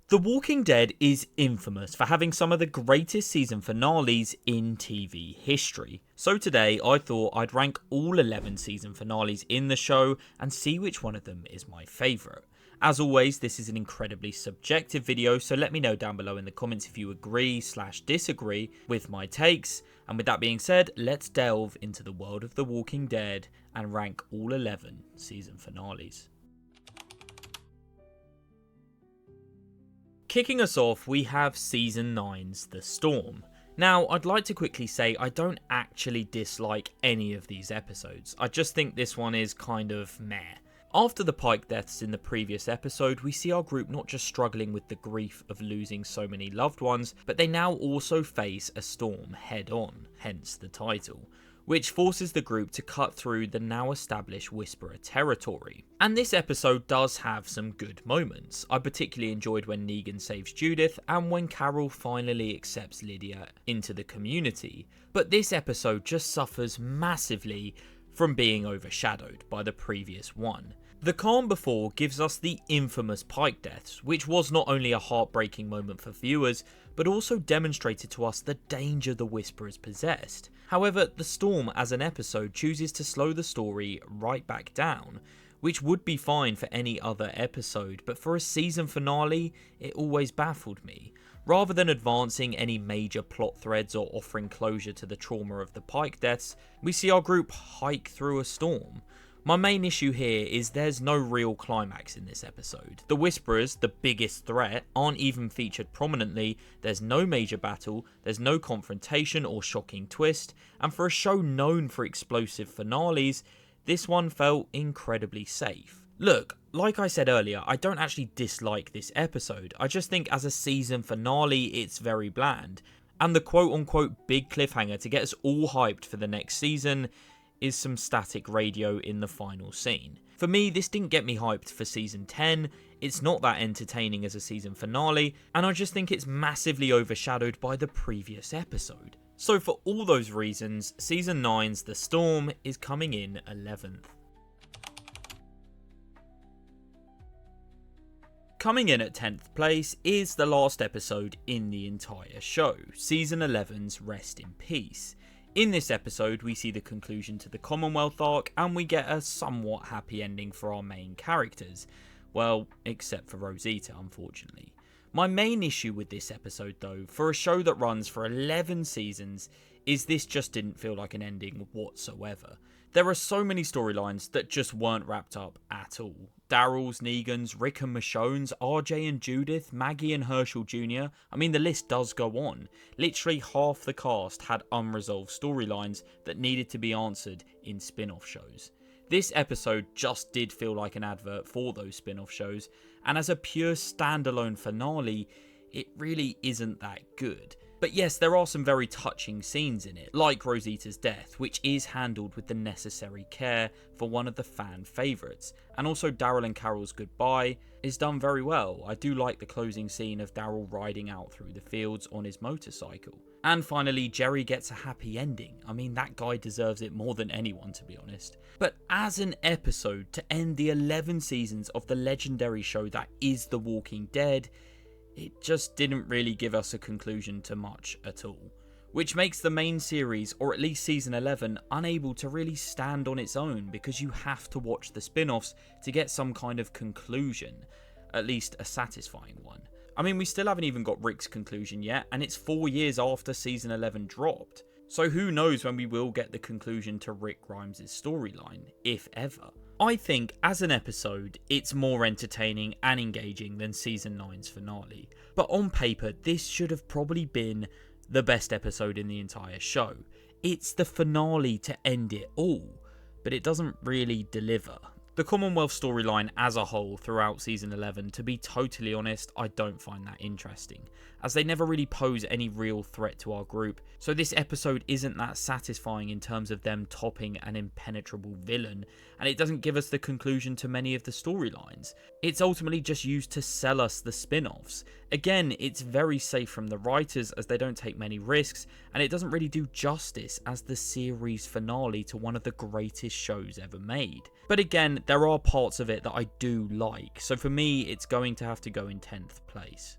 The Walking Dead is infamous for having some of the greatest season finales in TV history. So today I thought I'd rank all 11 season finales in the show and see which one of them is my favourite. As always, this is an incredibly subjective video, so let me know down below in the comments if you agree/disagree with my takes. And with that being said, let's delve into the world of The Walking Dead and rank all 11 season finales. Kicking us off, we have Season 9's The Storm. Now, I'd like to quickly say I don't actually dislike any of these episodes. I just think this one is kind of meh. After the Pike deaths in the previous episode, we see our group not just struggling with the grief of losing so many loved ones, but they now also face a storm head on, hence the title, which forces the group to cut through the now established Whisperer territory. And this episode does have some good moments. I particularly enjoyed when Negan saves Judith and when Carol finally accepts Lydia into the community. But this episode just suffers massively from being overshadowed by the previous one. The calm before gives us the infamous Pike deaths, which was not only a heartbreaking moment for viewers, but also demonstrated to us the danger the Whisperers possessed. However, The Storm as an episode chooses to slow the story right back down, which would be fine for any other episode, but for a season finale, it always baffled me. Rather than advancing any major plot threads or offering closure to the trauma of the Pike deaths, we see our group hike through a storm. My main issue here is there's no real climax in this episode. The Whisperers, the biggest threat, aren't even featured prominently, there's no major battle, there's no confrontation or shocking twist, and for a show known for explosive finales, this one felt incredibly safe. Look, like I said earlier, I don't actually dislike this episode, I just think as a season finale it's very bland, and the quote unquote big cliffhanger to get us all hyped for the next season is some static radio in the final scene. For me, this didn't get me hyped for season 10, it's not that entertaining as a season finale, and I just think it's massively overshadowed by the previous episode. So for all those reasons, season 9's The Storm is coming in 11th. Coming in at 10th place is the last episode in the entire show, season 11's Rest in Peace. In this episode, we see the conclusion to the Commonwealth arc, and we get a somewhat happy ending for our main characters. Well, except for Rosita, unfortunately. My main issue with this episode though, for a show that runs for 11 seasons, is this just didn't feel like an ending whatsoever. There are so many storylines that just weren't wrapped up at all. Daryl's, Negan's, Rick and Michonne's, RJ and Judith, Maggie and Herschel Jr. I mean, the list does go on. Literally half the cast had unresolved storylines that needed to be answered in spin-off shows. This episode just did feel like an advert for those spin-off shows, and as a pure standalone finale, it really isn't that good. But yes, there are some very touching scenes in it, like Rosita's death, which is handled with the necessary care for one of the fan favourites. And also Daryl and Carol's goodbye is done very well. I do like the closing scene of Daryl riding out through the fields on his motorcycle. And finally, Jerry gets a happy ending. I mean, that guy deserves it more than anyone, to be honest. But as an episode to end the 11 seasons of the legendary show that is The Walking Dead, it just didn't really give us a conclusion to much at all, which makes the main series, or at least season 11, unable to really stand on its own because you have to watch the spin-offs to get some kind of conclusion, at least a satisfying one. I mean, we still haven't even got Rick's conclusion yet, and it's 4 years after season 11 dropped, so who knows when we will get the conclusion to Rick Grimes' storyline, if ever. I think, as an episode, it's more entertaining and engaging than Season 9's finale. But on paper, this should have probably been the best episode in the entire show. It's the finale to end it all, but it doesn't really deliver. The Commonwealth storyline as a whole throughout Season 11, to be totally honest, I don't find that interesting, as they never really pose any real threat to our group, so this episode isn't that satisfying in terms of them topping an impenetrable villain, and it doesn't give us the conclusion to many of the storylines. It's ultimately just used to sell us the spin-offs. Again, it's very safe from the writers as they don't take many risks, and it doesn't really do justice as the series finale to one of the greatest shows ever made. But again, there are parts of it that I do like. So for me, it's going to have to go in 10th place.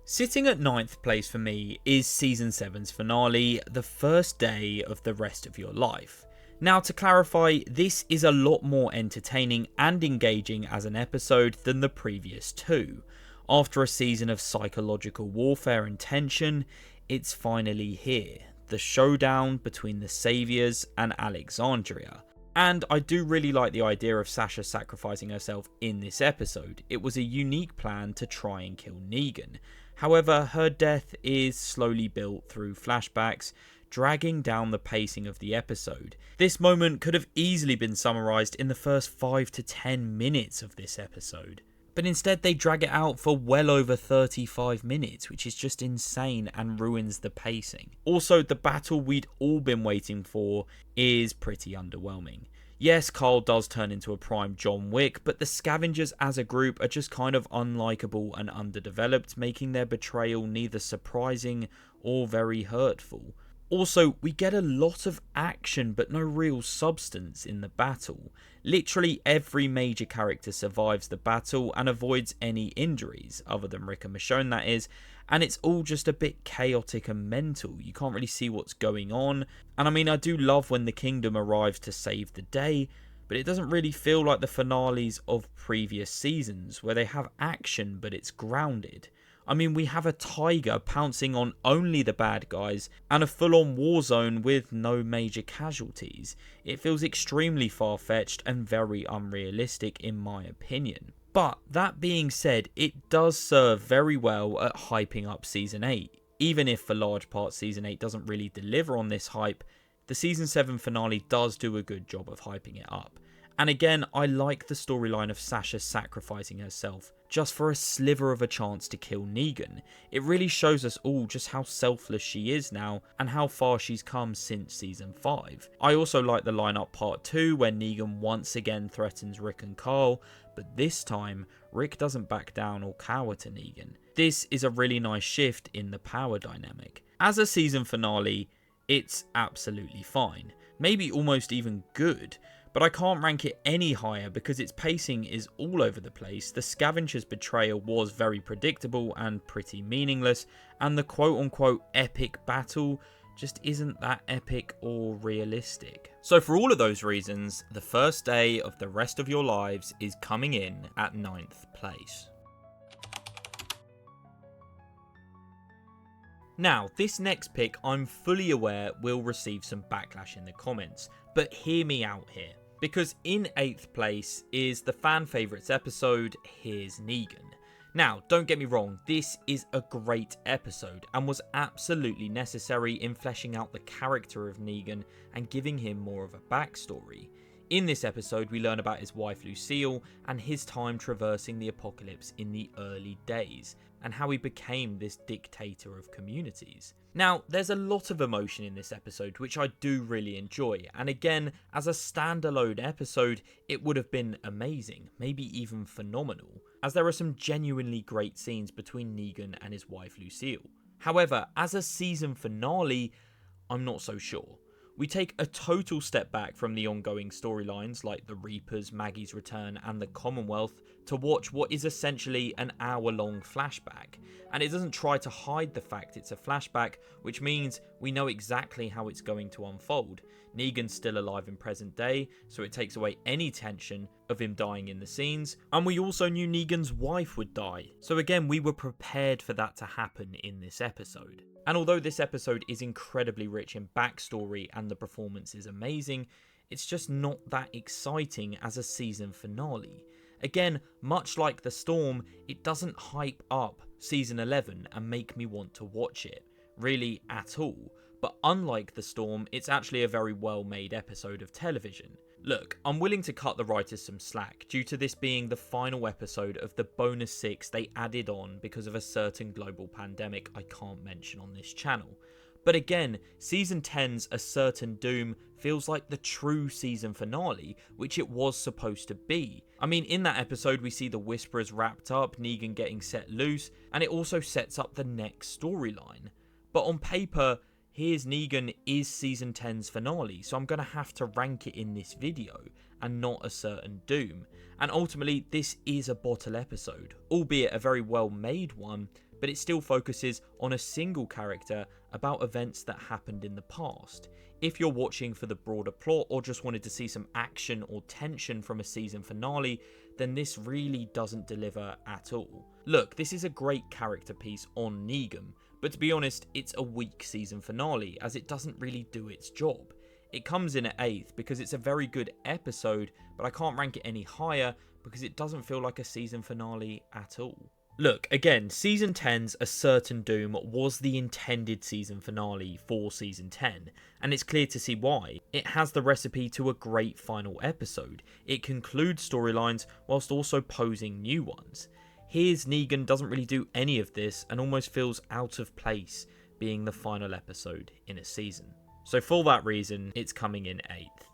Sitting at 9th place for me is Season 7's finale, The First Day of the Rest of Your Life. Now, to clarify, this is a lot more entertaining and engaging as an episode than the previous two. After a season of psychological warfare and tension, it's finally here. The showdown between the Saviours and Alexandria. And I do really like the idea of Sasha sacrificing herself in this episode. It was a unique plan to try and kill Negan. However, her death is slowly built through flashbacks, dragging down the pacing of the episode. This moment could have easily been summarised in the first 5 to 10 minutes of this episode. But instead they drag it out for well over 35 minutes, which is just insane and ruins the pacing. Also, the battle we'd all been waiting for is pretty underwhelming. Yes, Carl does turn into a prime John Wick, but the Scavengers as a group are just kind of unlikable and underdeveloped, making their betrayal neither surprising or very hurtful. Also, we get a lot of action but no real substance in the battle. Literally every major character survives the battle and avoids any injuries, other than Rick and Michonne that is, and it's all just a bit chaotic and mental. You can't really see what's going on, and I mean, I do love when the Kingdom arrives to save the day, but it doesn't really feel like the finales of previous seasons, where they have action but it's grounded. I mean, we have a tiger pouncing on only the bad guys and a full-on war zone with no major casualties. It feels extremely far-fetched and very unrealistic in my opinion. But that being said, it does serve very well at hyping up Season 8. Even if for large parts Season 8 doesn't really deliver on this hype, the Season 7 finale does do a good job of hyping it up. And again, I like the storyline of Sasha sacrificing herself just for a sliver of a chance to kill Negan. It really shows us all just how selfless she is now and how far she's come since Season 5. I also like the lineup part 2 where Negan once again threatens Rick and Carl, but this time Rick doesn't back down or cower to Negan. This is a really nice shift in the power dynamic. As a season finale, it's absolutely fine, maybe almost even good. But I can't rank it any higher because its pacing is all over the place, the Scavengers' betrayal was very predictable and pretty meaningless, and the quote-unquote epic battle just isn't that epic or realistic. So for all of those reasons, The First Day of the Rest of Your Lives is coming in at 9th place. Now, this next pick I'm fully aware will receive some backlash in the comments, but hear me out here. Because in 8th place is the fan favourites episode, Here's Negan. Now, don't get me wrong, this is a great episode and was absolutely necessary in fleshing out the character of Negan and giving him more of a backstory. In this episode, we learn about his wife Lucille and his time traversing the apocalypse in the early days, and how he became this dictator of communities. Now, there's a lot of emotion in this episode, which I do really enjoy, and again, as a standalone episode, it would have been amazing, maybe even phenomenal, as there are some genuinely great scenes between Negan and his wife Lucille. However, as a season finale, I'm not so sure. We take a total step back from the ongoing storylines like the Reapers, Maggie's return and the Commonwealth to watch what is essentially an hour-long flashback. And it doesn't try to hide the fact it's a flashback, which means we know exactly how it's going to unfold. Negan's still alive in present day, so it takes away any tension of him dying in the scenes. And we also knew Negan's wife would die. So again, we were prepared for that to happen in this episode. And although this episode is incredibly rich in backstory and the performance is amazing, it's just not that exciting as a season finale. Again, much like The Storm, it doesn't hype up season 11 and make me want to watch it, really at all. But unlike The Storm, it's actually a very well made episode of television. Look, I'm willing to cut the writers some slack due to this being the final episode of the bonus 6 they added on because of a certain global pandemic I can't mention on this channel. But again, season 10's A Certain Doom feels like the true season finale, which it was supposed to be. I mean, in that episode we see the Whisperers wrapped up, Negan getting set loose, and it also sets up the next storyline. But on paper, Here's Negan is season 10's finale, so I'm going to have to rank it in this video and not a certain doom. And ultimately, this is a bottle episode, albeit a very well made one, but it still focuses on a single character about events that happened in the past. If you're watching for the broader plot or just wanted to see some action or tension from a season finale, then this really doesn't deliver at all. Look, this is a great character piece on Negan, but to be honest, it's a weak season finale as it doesn't really do its job. It comes in at 8th because it's a very good episode, but I can't rank it any higher because it doesn't feel like a season finale at all. Look, again, Season 10's A Certain Doom was the intended season finale for Season 10, and it's clear to see why. It has the recipe to a great final episode. It concludes storylines whilst also posing new ones. Here's Negan doesn't really do any of this and almost feels out of place being the final episode in a season. So for that reason, it's coming in 8th.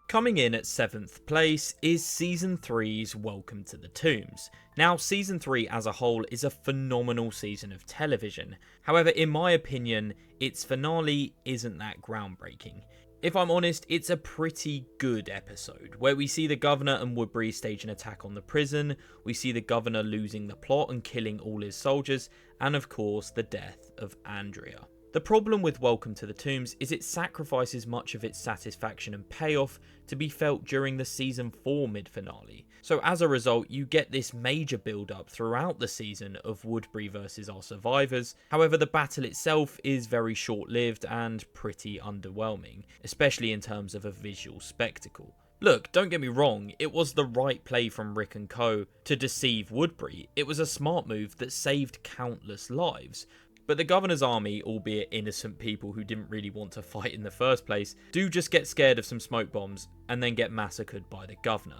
Coming in at 7th place is Season 3's Welcome to the Tombs. Now, Season 3 as a whole is a phenomenal season of television. However, in my opinion, its finale isn't that groundbreaking. If I'm honest, it's a pretty good episode, where we see the governor and Woodbury stage an attack on the prison, we see the governor losing the plot and killing all his soldiers, and of course, the death of Andrea. The problem with Welcome to the Tombs is it sacrifices much of its satisfaction and payoff to be felt during the Season 4 mid-finale. So as a result, you get this major build-up throughout the season of Woodbury versus our survivors. However, the battle itself is very short-lived and pretty underwhelming, especially in terms of a visual spectacle. Look, don't get me wrong, it was the right play from Rick and co to deceive Woodbury. It was a smart move that saved countless lives. But the governor's army, albeit innocent people who didn't really want to fight in the first place, do just get scared of some smoke bombs and then get massacred by the governor.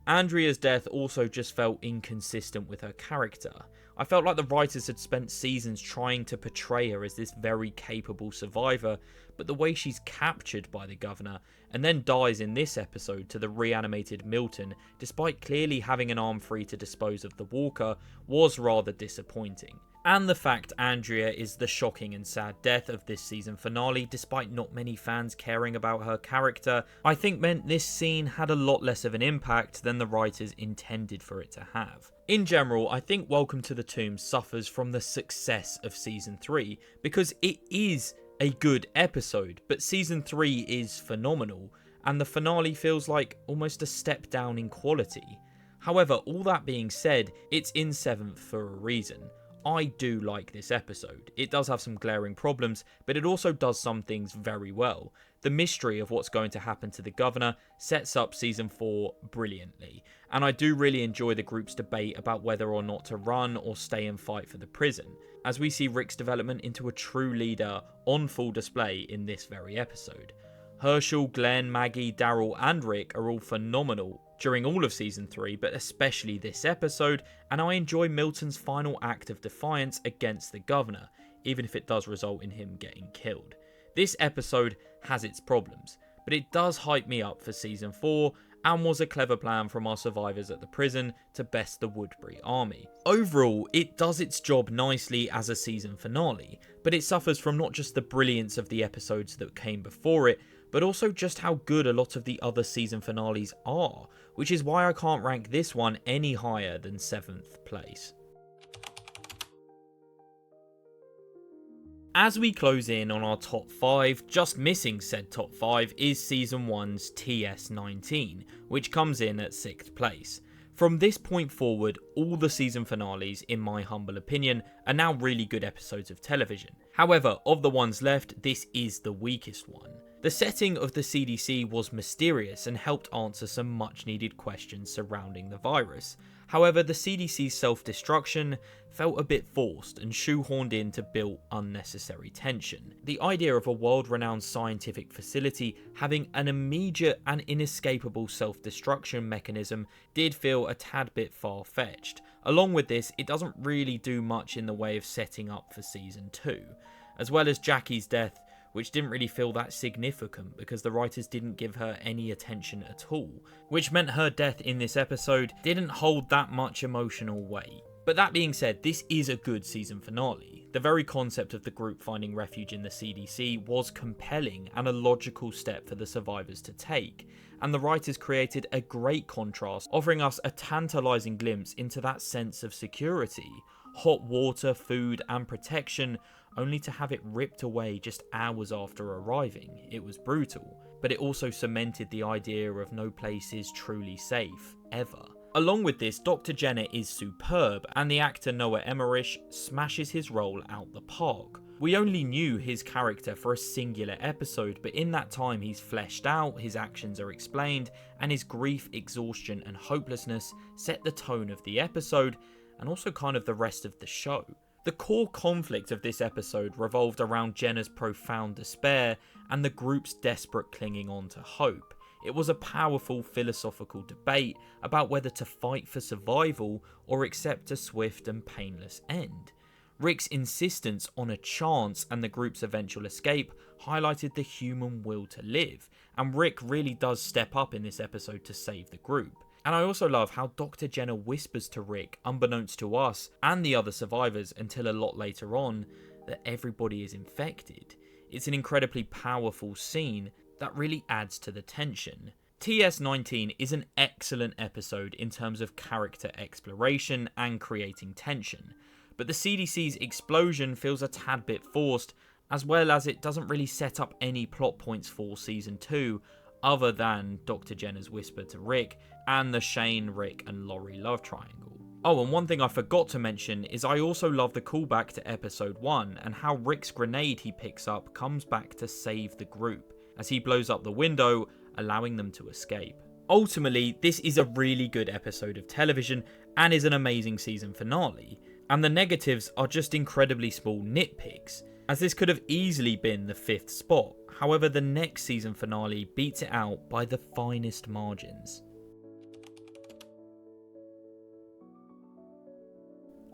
Andrea's death also just felt inconsistent with her character. I felt like the writers had spent seasons trying to portray her as this very capable survivor, but the way she's captured by the governor and then dies in this episode to the reanimated Milton, despite clearly having an arm free to dispose of the walker, was rather disappointing. And the fact Andrea is the shocking and sad death of this season finale, despite not many fans caring about her character, I think meant this scene had a lot less of an impact than the writers intended for it to have. In general, I think Welcome to the Tombs suffers from the success of Season 3, because it is a good episode, but Season 3 is phenomenal, and the finale feels like almost a step down in quality. However, all that being said, it's in 7th for a reason. I do like this episode. It does have some glaring problems, but it also does some things very well. The mystery of what's going to happen to the governor sets up Season 4 brilliantly, and I do really enjoy the group's debate about whether or not to run or stay and fight for the prison, as we see Rick's development into a true leader on full display in this very episode. Herschel, Glenn, Maggie, Daryl and Rick are all phenomenal during all of Season 3, but especially this episode, and I enjoy Milton's final act of defiance against the governor, even if it does result in him getting killed. This episode has its problems, but it does hype me up for Season 4, and was a clever plan from our survivors at the prison to best the Woodbury army. Overall, it does its job nicely as a season finale, but it suffers from not just the brilliance of the episodes that came before it, but also just how good a lot of the other season finales are, which is why I can't rank this one any higher than 7th place. As we close in on our top 5, just missing said top 5 is Season 1's TS19, which comes in at 6th place. From this point forward, all the season finales, in my humble opinion, are now really good episodes of television. However, of the ones left, this is the weakest one. The setting of the CDC was mysterious and helped answer some much needed questions surrounding the virus. However, the CDC's self-destruction felt a bit forced and shoehorned in to build unnecessary tension. The idea of a world-renowned scientific facility having an immediate and inescapable self-destruction mechanism did feel a tad bit far-fetched. Along with this, it doesn't really do much in the way of setting up for Season 2. As well as Jackie's death, which didn't really feel that significant because the writers didn't give her any attention at all, which meant her death in this episode didn't hold that much emotional weight. But that being said, this is a good season finale. The very concept of the group finding refuge in the CDC was compelling and a logical step for the survivors to take, and the writers created a great contrast, offering us a tantalising glimpse into that sense of security. Hot water, food and protection, only to have it ripped away just hours after arriving. It was brutal, but it also cemented the idea of no place is truly safe, ever. Along with this, Dr. Jenner is superb, and the actor Noah Emmerich smashes his role out the park. We only knew his character for a singular episode, but in that time he's fleshed out, his actions are explained, and his grief, exhaustion and hopelessness set the tone of the episode, and also kind of the rest of the show. The core conflict of this episode revolved around Jenner's profound despair and the group's desperate clinging on to hope. It was a powerful philosophical debate about whether to fight for survival or accept a swift and painless end. Rick's insistence on a chance and the group's eventual escape highlighted the human will to live, and Rick really does step up in this episode to save the group. And I also love how Dr. Jenner whispers to Rick, unbeknownst to us and the other survivors until a lot later on, that everybody is infected. It's an incredibly powerful scene that really adds to the tension. TS19 is an excellent episode in terms of character exploration and creating tension, but the CDC's explosion feels a tad bit forced, as well as it doesn't really set up any plot points for Season 2, other than Dr. Jenner's whisper to Rick, and the Shane, Rick and Laurie love triangle. Oh, and one thing I forgot to mention is I also love the callback to Episode 1, and how Rick's grenade he picks up comes back to save the group, as he blows up the window, allowing them to escape. Ultimately, this is a really good episode of television, and is an amazing season finale, and the negatives are just incredibly small nitpicks, as this could have easily been the 5th spot. However, the next season finale beats it out by the finest margins.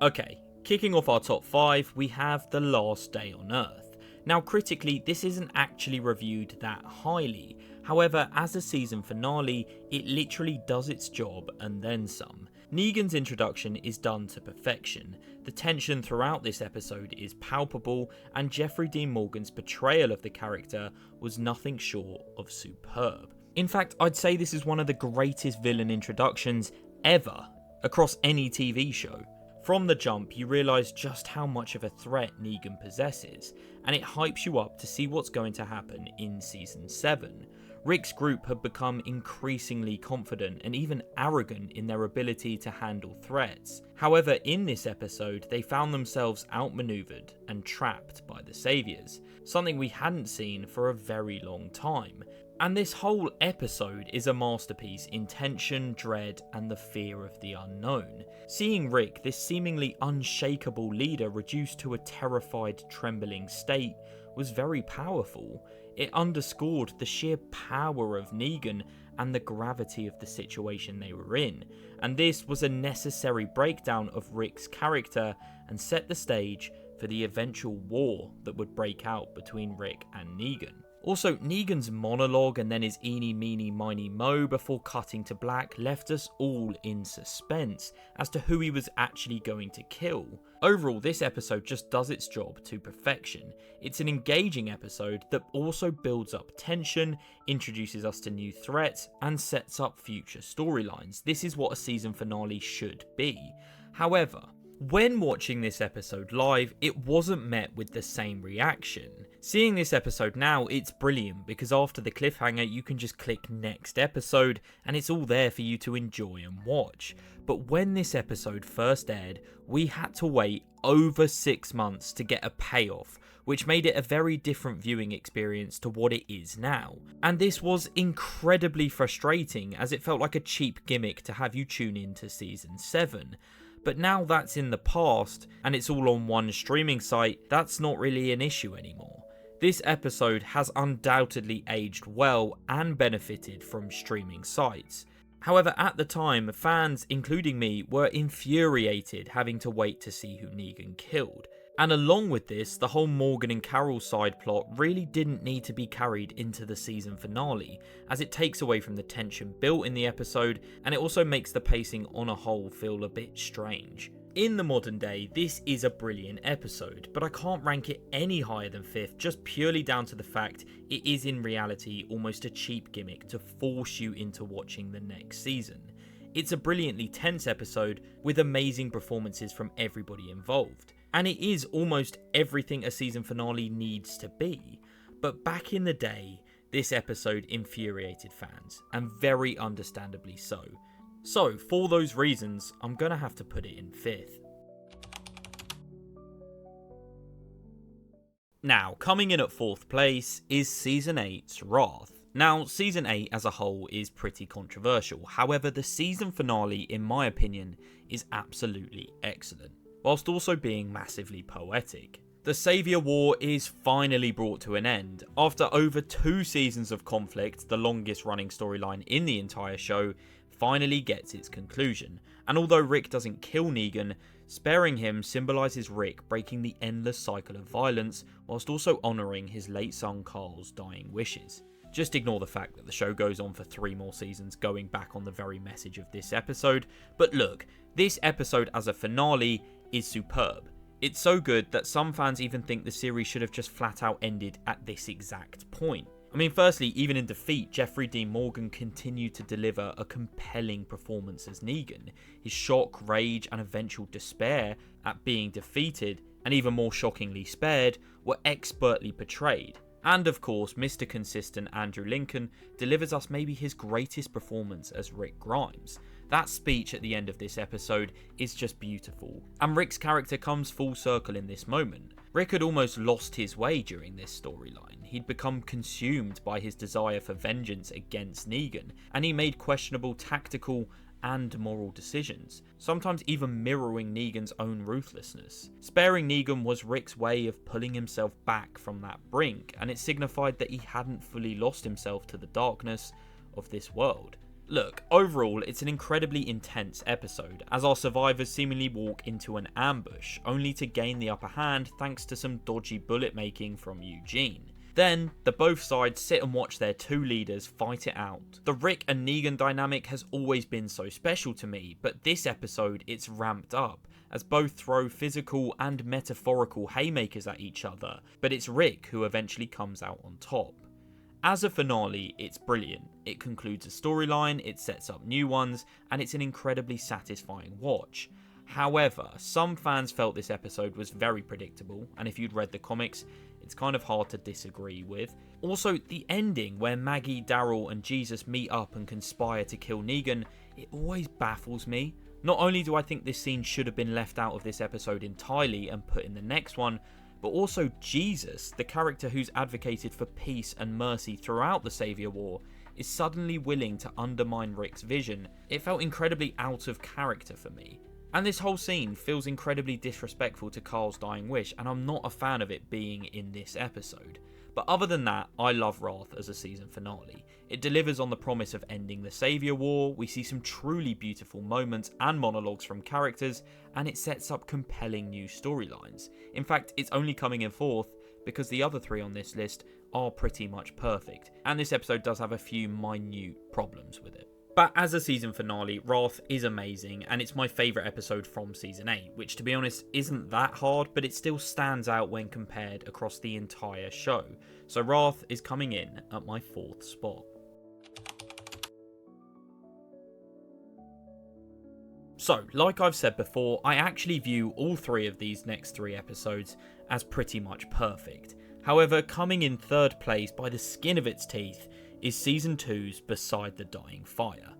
Okay, kicking off our top 5, we have The Last Day on Earth. Now critically, this isn't actually reviewed that highly, however as a season finale, it literally does its job and then some. Negan's introduction is done to perfection, the tension throughout this episode is palpable, and Jeffrey Dean Morgan's portrayal of the character was nothing short of superb. In fact, I'd say this is one of the greatest villain introductions ever, across any TV show. From the jump, you realise just how much of a threat Negan possesses, and it hypes you up to see what's going to happen in Season 7. Rick's group had become increasingly confident and even arrogant in their ability to handle threats. However, in this episode, they found themselves outmaneuvered and trapped by the Saviours, something we hadn't seen for a very long time. And this whole episode is a masterpiece in tension, dread, and the fear of the unknown. Seeing Rick, this seemingly unshakable leader, reduced to a terrified, trembling state was very powerful. It underscored the sheer power of Negan and the gravity of the situation they were in, and this was a necessary breakdown of Rick's character and set the stage for the eventual war that would break out between Rick and Negan. Also, Negan's monologue and then his eeny meeny miny mo before cutting to black left us all in suspense as to who he was actually going to kill. Overall, this episode just does its job to perfection. It's an engaging episode that also builds up tension, introduces us to new threats, and sets up future storylines. This is what a season finale should be. However, when watching this episode live, it wasn't met with the same reaction. Seeing this episode now, it's brilliant because after the cliffhanger you can just click next episode and it's all there for you to enjoy and watch. But when this episode first aired, we had to wait over 6 months to get a payoff, which made it a very different viewing experience to what it is now. And this was incredibly frustrating as it felt like a cheap gimmick to have you tune in to Season 7. But now that's in the past and it's all on one streaming site, that's not really an issue anymore. This episode has undoubtedly aged well and benefited from streaming sites. However, at the time, fans, including me, were infuriated having to wait to see who Negan killed. And along with this, the whole Morgan and Carol side plot really didn't need to be carried into the season finale, as it takes away from the tension built in the episode, and it also makes the pacing on a whole feel a bit strange. In the modern day, this is a brilliant episode, but I can't rank it any higher than 5th just purely down to the fact it is in reality almost a cheap gimmick to force you into watching the next season. It's a brilliantly tense episode with amazing performances from everybody involved, and it is almost everything a season finale needs to be. But back in the day, this episode infuriated fans, and very understandably so. So, for those reasons, I'm gonna have to put it in 5th. Now, coming in at 4th place is Season 8's Wrath. Now, Season 8 as a whole is pretty controversial, however the season finale, in my opinion, is absolutely excellent, whilst also being massively poetic. The Saviour War is finally brought to an end. After over 2 seasons of conflict, the longest running storyline in the entire show finally gets its conclusion, and although Rick doesn't kill Negan, sparing him symbolises Rick breaking the endless cycle of violence whilst also honouring his late son Carl's dying wishes. Just ignore the fact that the show goes on for 3 more seasons going back on the very message of this episode, but look, this episode as a finale is superb. It's so good that some fans even think the series should have just flat out ended at this exact point. I mean, firstly, even in defeat, Jeffrey Dean Morgan continued to deliver a compelling performance as Negan. His shock, rage, and eventual despair at being defeated, and even more shockingly spared, were expertly portrayed. And of course, Mr. Consistent Andrew Lincoln delivers us maybe his greatest performance as Rick Grimes. That speech at the end of this episode is just beautiful, and Rick's character comes full circle in this moment. Rick had almost lost his way during this storyline. He'd become consumed by his desire for vengeance against Negan, and he made questionable tactical and moral decisions, sometimes even mirroring Negan's own ruthlessness. Sparing Negan was Rick's way of pulling himself back from that brink, and it signified that he hadn't fully lost himself to the darkness of this world. Look, overall, it's an incredibly intense episode, as our survivors seemingly walk into an ambush, only to gain the upper hand thanks to some dodgy bullet making from Eugene. Then, the both sides sit and watch their 2 leaders fight it out. The Rick and Negan dynamic has always been so special to me, but this episode it's ramped up, as both throw physical and metaphorical haymakers at each other, but it's Rick who eventually comes out on top. As a finale, it's brilliant. It concludes a storyline, it sets up new ones, and it's an incredibly satisfying watch. However, some fans felt this episode was very predictable, and if you'd read the comics, it's kind of hard to disagree with. Also, the ending where Maggie, Daryl, and Jesus meet up and conspire to kill Negan, it always baffles me. Not only do I think this scene should have been left out of this episode entirely and put in the next one, but also Jesus, the character who's advocated for peace and mercy throughout the Saviour War, is suddenly willing to undermine Rick's vision. It felt incredibly out of character for me. And this whole scene feels incredibly disrespectful to Carl's dying wish, and I'm not a fan of it being in this episode. But other than that, I love Wrath as a season finale. It delivers on the promise of ending the Saviour War, we see some truly beautiful moments and monologues from characters, and it sets up compelling new storylines. In fact, it's only coming in 4th because the other 3 on this list are pretty much perfect, and this episode does have a few minute problems with it. But as a season finale, Wrath is amazing, and it's my favourite episode from Season 8, which to be honest isn't that hard, but it still stands out when compared across the entire show. So Wrath is coming in at my 4th spot. So, like I've said before, I actually view all 3 of these next 3 episodes as pretty much perfect. However, coming in 3rd place by the skin of its teeth is Season 2's Beside the Dying Fire.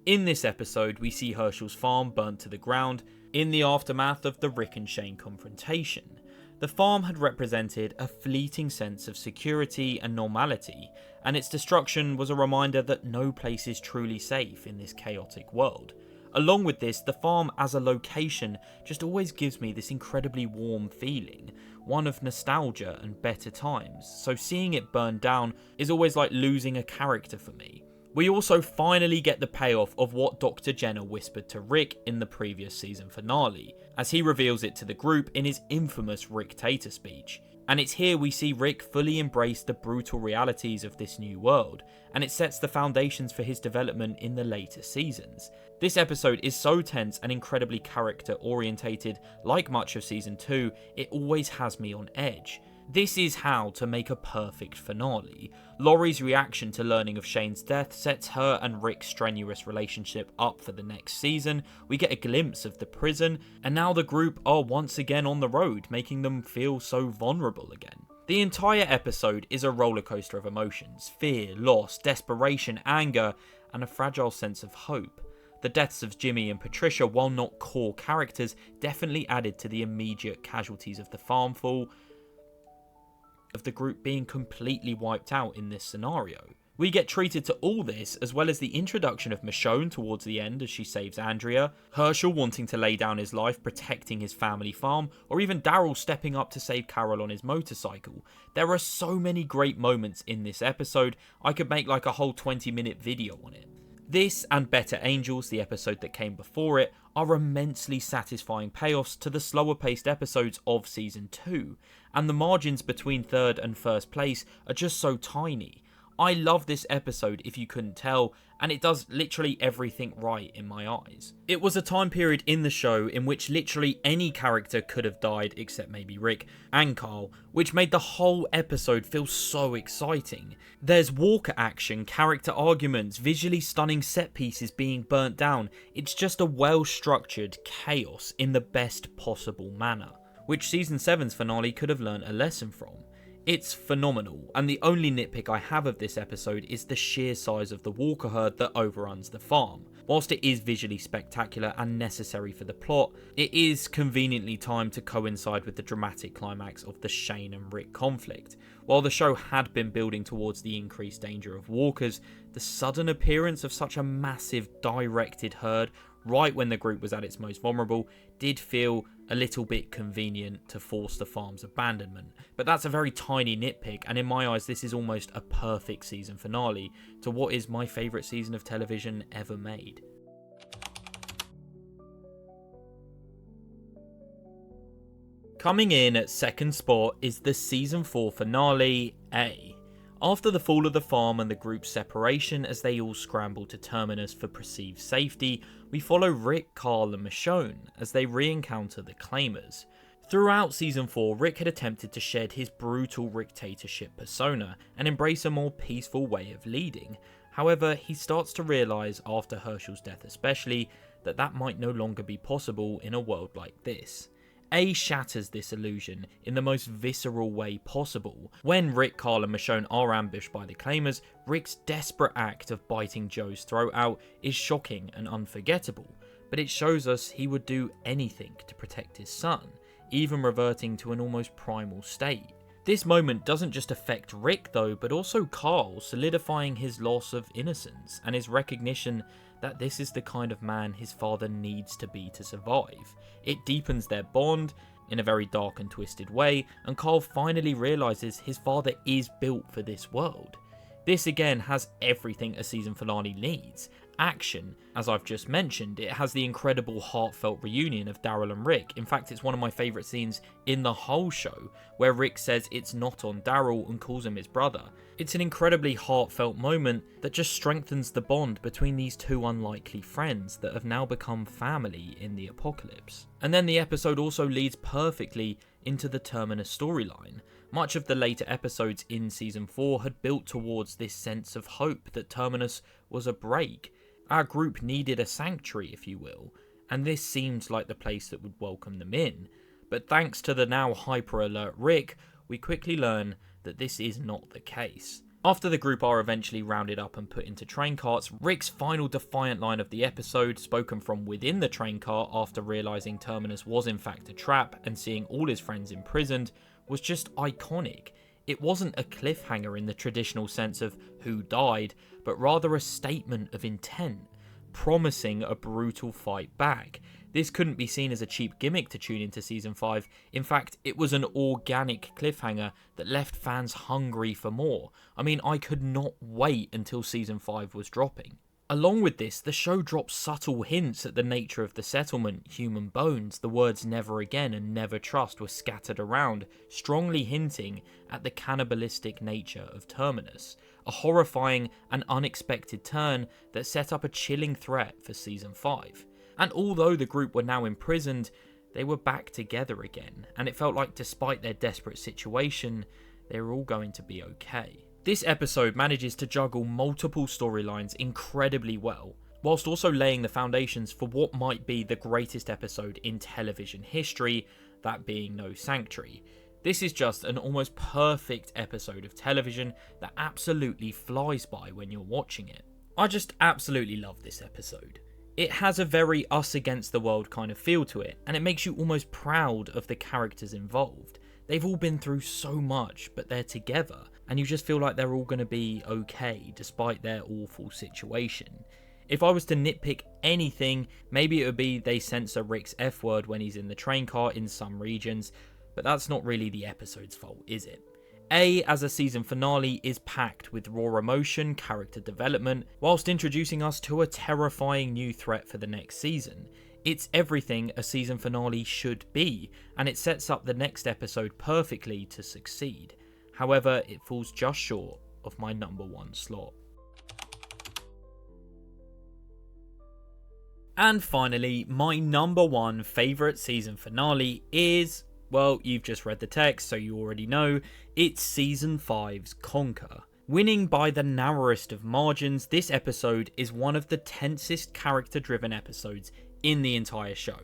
In this episode, we see Herschel's farm burnt to the ground in the aftermath of the Rick and Shane confrontation. The farm had represented a fleeting sense of security and normality, and its destruction was a reminder that no place is truly safe in this chaotic world. Along with this, the farm as a location just always gives me this incredibly warm feeling, one of nostalgia and better times, so seeing it burn down is always like losing a character for me. We also finally get the payoff of what Dr. Jenner whispered to Rick in the previous season finale, as he reveals it to the group in his infamous Rick Tater speech. And it's here we see Rick fully embrace the brutal realities of this new world, and it sets the foundations for his development in the later seasons. This episode is so tense and incredibly character orientated, like much of season 2, it always has me on edge. This is how to make a perfect finale. Laurie's reaction to learning of Shane's death sets her and Rick's strenuous relationship up for the next season. We get a glimpse of the prison, and now the group are once again on the road, making them feel so vulnerable again. The entire episode is a rollercoaster of emotions: fear, loss, desperation, anger, and a fragile sense of hope. The deaths of Jimmy and Patricia, while not core characters, definitely added to the immediate casualties of the farm fall, of the group being completely wiped out in this scenario. We get treated to all this, as well as the introduction of Michonne towards the end as she saves Andrea, Herschel wanting to lay down his life protecting his family farm, or even Daryl stepping up to save Carol on his motorcycle. There are so many great moments in this episode, I could make like a whole 20-minute video on it. This and Better Angels, the episode that came before it, are immensely satisfying payoffs to the slower paced episodes of season 2, and the margins between third and first place are just so tiny. I love this episode if you couldn't tell, and it does literally everything right in my eyes. It was a time period in the show in which literally any character could have died except maybe Rick and Carl, which made the whole episode feel so exciting. There's Walker action, character arguments, visually stunning set pieces being burnt down. It's just a well-structured chaos in the best possible manner, which season 7's finale could have learned a lesson from. It's phenomenal, and the only nitpick I have of this episode is the sheer size of the Walker herd that overruns the farm. Whilst it is visually spectacular and necessary for the plot, it is conveniently timed to coincide with the dramatic climax of the Shane and Rick conflict. While the show had been building towards the increased danger of walkers, the sudden appearance of such a massive directed herd right when the group was at its most vulnerable did feel a little bit convenient to force the farm's abandonment. But that's a very tiny nitpick, and in my eyes this is almost a perfect season finale to what is my favourite season of television ever made. Coming in at second spot is the season 4 finale, A. After the fall of the farm and the group's separation as they all scramble to Terminus for perceived safety, we follow Rick, Carl and Michonne as they re-encounter the Claimers. Throughout season 4, Rick had attempted to shed his brutal dictatorship persona and embrace a more peaceful way of leading. However, he starts to realise, after Herschel's death especially, that that might no longer be possible in a world like this. A shatters this illusion in the most visceral way possible. When Rick, Carl and Michonne are ambushed by the Claimers, Rick's desperate act of biting Joe's throat out is shocking and unforgettable, but it shows us he would do anything to protect his son, even reverting to an almost primal state. This moment doesn't just affect Rick though, but also Carl, solidifying his loss of innocence and his recognition that this is the kind of man his father needs to be to survive. It deepens their bond in a very dark and twisted way, and Carl finally realises his father is built for this world. This again has everything a season finale needs. Action, as I've just mentioned, it has the incredible heartfelt reunion of Daryl and Rick. In fact, it's one of my favourite scenes in the whole show, where Rick says it's not on Daryl and calls him his brother. It's an incredibly heartfelt moment that just strengthens the bond between these two unlikely friends that have now become family in the apocalypse. And then the episode also leads perfectly into the Terminus storyline. Much of the later episodes in season 4 had built towards this sense of hope that Terminus was a break. Our group needed a sanctuary, if you will, and this seemed like the place that would welcome them in. But thanks to the now hyper-alert Rick, we quickly learn that this is not the case. After the group are eventually rounded up and put into train carts, Rick's final defiant line of the episode, spoken from within the train car after realising Terminus was in fact a trap and seeing all his friends imprisoned, was just iconic. It wasn't a cliffhanger in the traditional sense of who died, but rather a statement of intent, promising a brutal fight back. This couldn't be seen as a cheap gimmick to tune into season 5. In fact, it was an organic cliffhanger that left fans hungry for more. I mean, I could not wait until season 5 was dropping. Along with this, the show drops subtle hints at the nature of the settlement. Human bones, the words never again and never trust were scattered around, strongly hinting at the cannibalistic nature of Terminus, a horrifying and unexpected turn that set up a chilling threat for Season 5. And although the group were now imprisoned, they were back together again, and it felt like despite their desperate situation, they were all going to be okay. This episode manages to juggle multiple storylines incredibly well, whilst also laying the foundations for what might be the greatest episode in television history, that being No Sanctuary. This is just an almost perfect episode of television that absolutely flies by when you're watching it. I just absolutely love this episode. It has a very us against the world kind of feel to it, and it makes you almost proud of the characters involved. They've all been through so much, but they're together, and you just feel like they're all going to be okay despite their awful situation. If I was to nitpick anything, maybe it would be they censor Rick's F word when he's in the train car in some regions, but that's not really the episode's fault, is it? As a season finale is packed with raw emotion, character development, whilst introducing us to a terrifying new threat for the next season. It's everything a season finale should be, and it sets up the next episode perfectly to succeed. However, it falls just short of my number 1 slot. And finally, my number 1 favourite season finale is, well, you've just read the text, so you already know, it's Season 5's Conquer. Winning by the narrowest of margins, this episode is one of the tensest character-driven episodes in the entire show.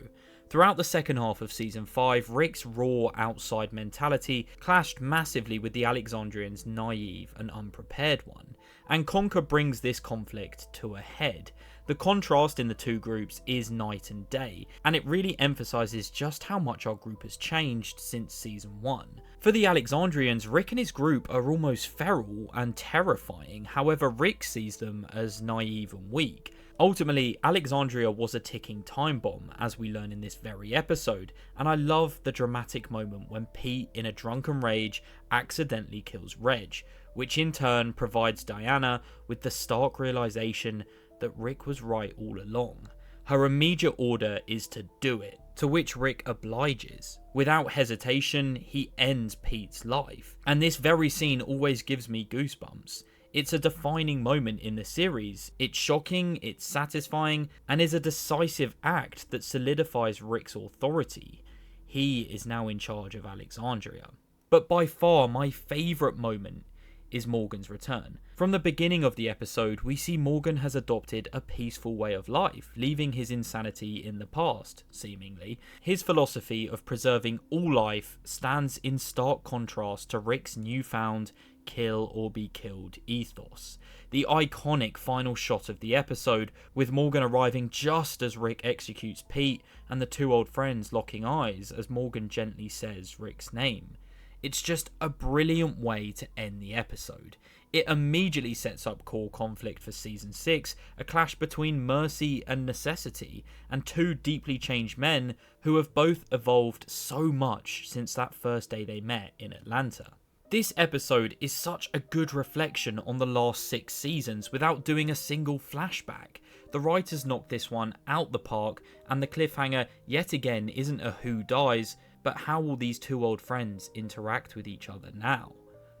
Throughout the second half of Season 5, Rick's raw outside mentality clashed massively with the Alexandrians' naive and unprepared one, and Conquer brings this conflict to a head. The contrast in the two groups is night and day, and it really emphasises just how much our group has changed since Season 1. For the Alexandrians, Rick and his group are almost feral and terrifying, however Rick sees them as naive and weak. Ultimately, Alexandria was a ticking time bomb, as we learn in this very episode, and I love the dramatic moment when Pete, in a drunken rage, accidentally kills Reg, which in turn provides Diana with the stark realisation that Rick was right all along. Her immediate order is to do it, to which Rick obliges. Without hesitation, he ends Pete's life, and this very scene always gives me goosebumps. It's a defining moment in the series. It's shocking, it's satisfying, and is a decisive act that solidifies Rick's authority. He is now in charge of Alexandria. But by far my favourite moment is Morgan's return. From the beginning of the episode, we see Morgan has adopted a peaceful way of life, leaving his insanity in the past, seemingly. His philosophy of preserving all life stands in stark contrast to Rick's newfound kill or be killed ethos. The iconic final shot of the episode, with Morgan arriving just as Rick executes Pete and the two old friends locking eyes as Morgan gently says Rick's name. It's just a brilliant way to end the episode. It immediately sets up core conflict for Season 6, a clash between mercy and necessity, and two deeply changed men who have both evolved so much since that first day they met in Atlanta. This episode is such a good reflection on the last 6 seasons without doing a single flashback. The writers knocked this one out the park, and the cliffhanger yet again isn't a who dies, but how will these two old friends interact with each other now?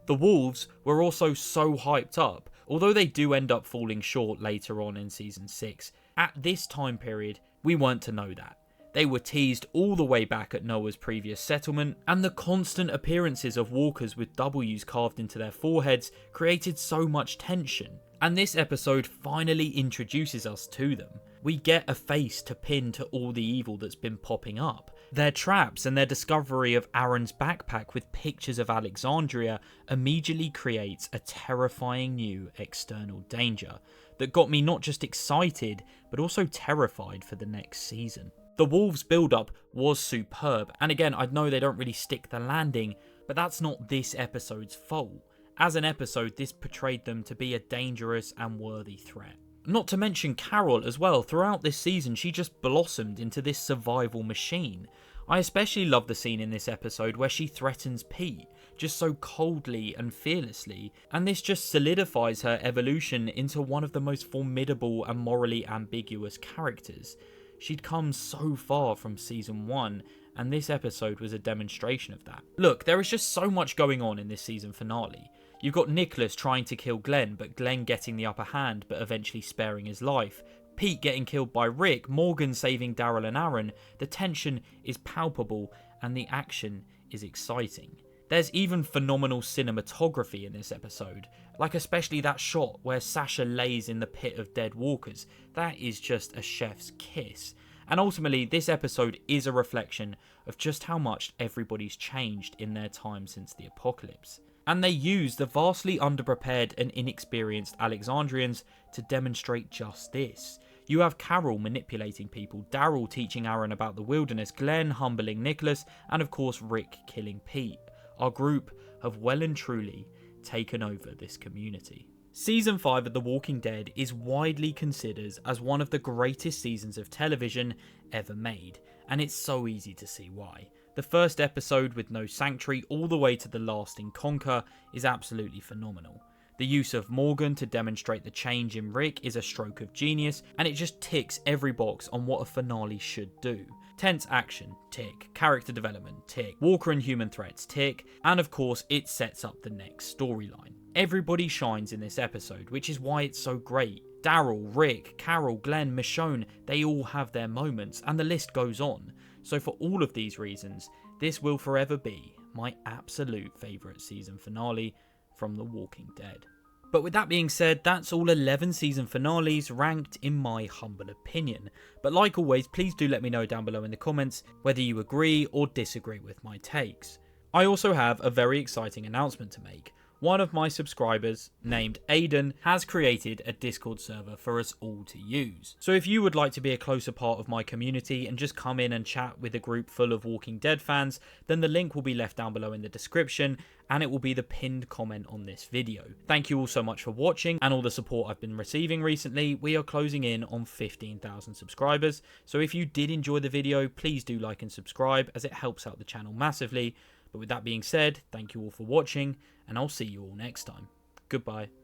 The Wolves were also so hyped up, although they do end up falling short later on in Season 6. At this time period, we weren't to know that. They were teased all the way back at Noah's previous settlement, and the constant appearances of walkers with W's carved into their foreheads created so much tension. And this episode finally introduces us to them. We get a face to pin to all the evil that's been popping up. Their traps and their discovery of Aaron's backpack with pictures of Alexandria immediately creates a terrifying new external danger that got me not just excited, but also terrified for the next season. The Wolves' build-up was superb, and again, I know they don't really stick the landing, but that's not this episode's fault. As an episode, this portrayed them to be a dangerous and worthy threat. Not to mention Carol as well. Throughout this season, she just blossomed into this survival machine. I especially love the scene in this episode where she threatens Pete. just so coldly and fearlessly, and this just solidifies her evolution into one of the most formidable and morally ambiguous characters. She'd come so far from season 1, and this episode was a demonstration of that. Look, there is just so much going on in this season finale. You've got Nicholas trying to kill Glenn, but Glenn getting the upper hand, but eventually sparing his life. Pete getting killed by Rick, Morgan saving Daryl and Aaron. The tension is palpable, and the action is exciting. There's even phenomenal cinematography in this episode, like especially that shot where Sasha lays in the pit of dead walkers. That is just a chef's kiss. And ultimately, this episode is a reflection of just how much everybody's changed in their time since the apocalypse. And they use the vastly underprepared and inexperienced Alexandrians to demonstrate just this. You have Carol manipulating people, Daryl teaching Aaron about the wilderness, Glenn humbling Nicholas, and of course Rick killing Pete. Our group have well and truly taken over this community. Season 5 of The Walking Dead is widely considered as one of the greatest seasons of television ever made, and it's so easy to see why. The first episode with no sanctuary all the way to the last in Conquer is absolutely phenomenal. The use of Morgan to demonstrate the change in Rick is a stroke of genius, and it just ticks every box on what a finale should do. Tense action, tick. Character development, tick. Walker and human threats, tick. And of course, it sets up the next storyline. Everybody shines in this episode, which is why it's so great. Daryl, Rick, Carol, Glenn, Michonne, they all have their moments, and the list goes on. So for all of these reasons, this will forever be my absolute favourite season finale from The Walking Dead. But with that being said, that's all 11 season finales ranked in my humble opinion. But like always, please do let me know down below in the comments whether you agree or disagree with my takes. I also have a very exciting announcement to make. One of my subscribers, named Aiden, has created a Discord server for us all to use. So if you would like to be a closer part of my community and just come in and chat with a group full of Walking Dead fans, then the link will be left down below in the description, and it will be the pinned comment on this video. Thank you all so much for watching and all the support I've been receiving recently. We are closing in on 15,000 subscribers, so if you did enjoy the video, please do like and subscribe, as it helps out the channel massively. But with that being said, thank you all for watching, and I'll see you all next time. Goodbye.